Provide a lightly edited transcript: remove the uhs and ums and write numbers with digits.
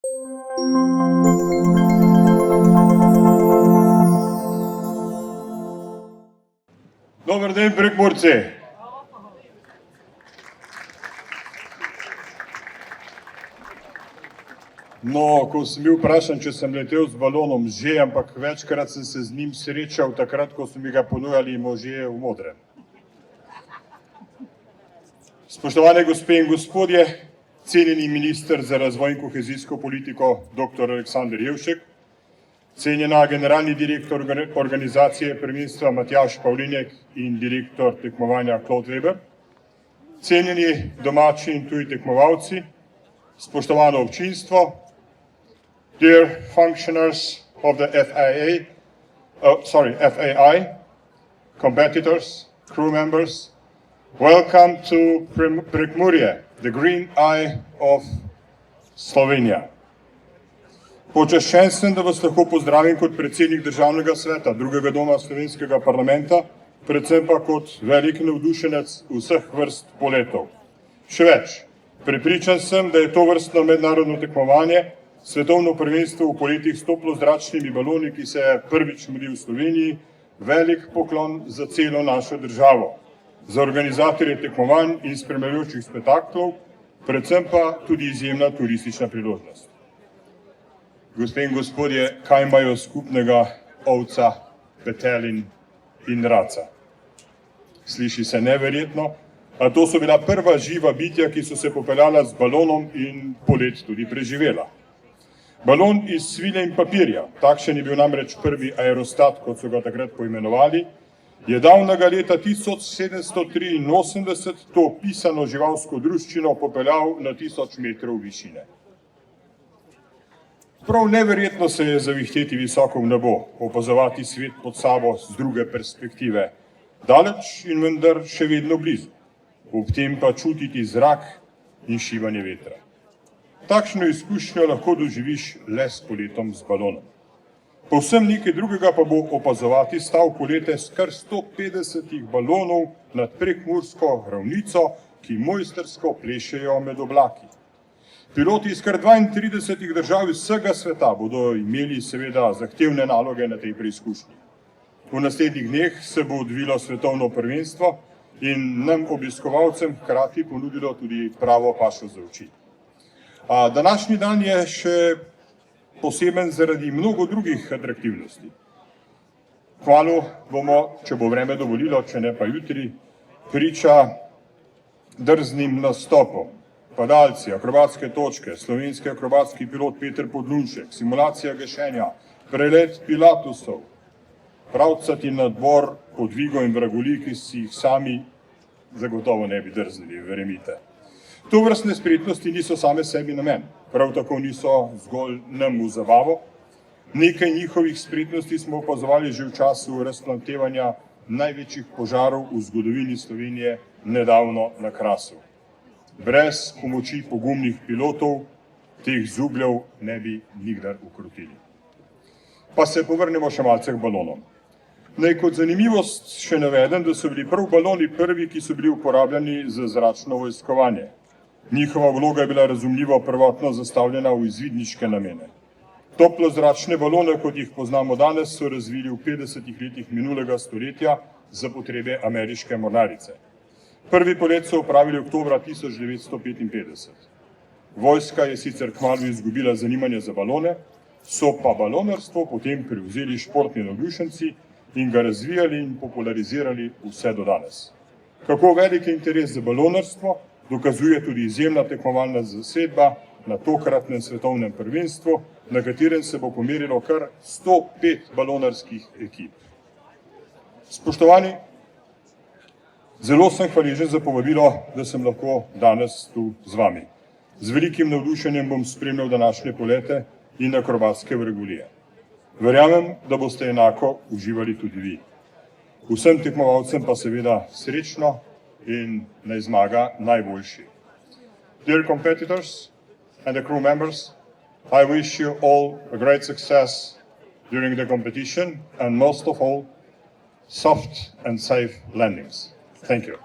Dober dan, Prekmurci. No, ko sem bil vprašan, če sem letel z balonom, že, ampak večkrat sem se z njim srečal takrat, ko so mi ga ponujali možje v modrem. Spoštovane gospe in gospodje, cenjeni minister za razvoj in kohezijsko politiko, dr. Aleksander Jevšek, cenjena generalni direktor organizacije prvenstva Matjaž Pavlinjek in direktor tekmovanja Claude Weber, cenjeni domači in tuji tekmovalci, spoštovano občinstvo, dear functionaries of the FAI, competitors, crew members, welcome to Prekmurje, the green eye of Slovenija. Počaščen sem, da vas lahko pozdravim kot predsednik Državnega sveta, drugega doma slovenskega parlamenta, predvsem pa kot velik navdušenec vseh vrst poletov. Še več, prepričan sem, da je to vrstno mednarodno tekmovanje, svetovno prvenstvo v poletih s toplozračnimi baloni, ki se je prvič mudi v Sloveniji, velik poklon za celo našo državo, za organizatorje tekmovanj in spremljajočih spektaklov, predvsem pa tudi izjemna turistična priložnost. Gospe in gospodje, kaj imajo skupnega ovca, petelin in raca? Sliši se neverjetno, a to so bila prva živa bitja, ki so se popeljala z balonom in polet tudi preživela. Balon iz svile in papirja, takšen je bil namreč prvi aerostat, kot so ga takrat poimenovali, je davnega leta 1783 to pisano živalsko druščino popeljal na 1000 metrov višine. Prav neverjetno se je zavihteti visoko v nebo, opazovati svet pod sabo z druge perspektive, daleč in vendar še vedno blizu, ob tem pa čutiti zrak in šivanje vetra. Takšno izkušnjo lahko doživiš le s poletom z balonom. Povsem nekaj drugega pa bo opazovati stav polete s kar 150 balonov nad prekmursko ravnico, ki mojstrsko plešejo med oblaki. Piloti iz kar 32 držav iz vsega sveta bodo imeli seveda zahtevne naloge na tej preizkušnji. V naslednjih dneh se bo odvilo svetovno prvenstvo in nam obiskovalcem hkrati ponudilo tudi pravo pašo za oči. Današnji dan je še poseben zaradi mnogo drugih atraktivnosti. Kmalu bomo, če bo vreme dovolilo, če ne pa jutri, priča drznim nastopom. Padalci, akrobatske točke, slovenski akrobatski pilot Peter Podlunšek, simulacija gašenja, prelet Pilatusov, pravcati nadbor podvigov in vragolij, ki si jih sami zagotovo ne bi drznili, verjemite. Tovrstne spretnosti niso same sebi namen, prav tako niso zgolj nam v zabavo. Nekaj njihovih spretnosti smo opazovali že v času razplantevanja največjih požarov v zgodovini Slovenije nedavno na Krasu. Brez pomoči pogumnih pilotov teh zubljev ne bi nikdar ukrotili. Pa se povrnemo še malce k balonom. Naj kot zanimivost še navedem, da so bili prav baloni prvi, ki so bili uporabljeni za zračno vojskovanje. Njihova vloga je bila razumljivo prvotno zastavljena v izvidniške namene. Toplozračne balone, kot jih poznamo danes, so razvili v 50 letih minulega stoletja za potrebe ameriške mornarice. Prvi polet so opravili oktobra 1955. Vojska je sicer kmalu izgubila zanimanje za balone, so pa balonarstvo potem prevzeli športni navdušenci in ga razvijali in popularizirali vse do danes. Kako velik je interes za balonarstvo, dokazuje tudi izjemna tekmovalna zasedba na tokratnem svetovnem prvenstvu, na katerem se bo pomerilo kar 105 balonarskih ekip. Spoštovani, zelo sem hvaležen za povabilo, da sem lahko danes tu z vami. Z velikim navdušenjem bom spremljal današnje polete in akrobatske vragolije. Verjamem, da boste enako uživali tudi vi. Vsem tekmovalcem pa seveda srečno in naj zmaga najboljši. Dear competitors and the crew members, I wish you all a great success during the competition and most of all, soft and safe landings. Thank you.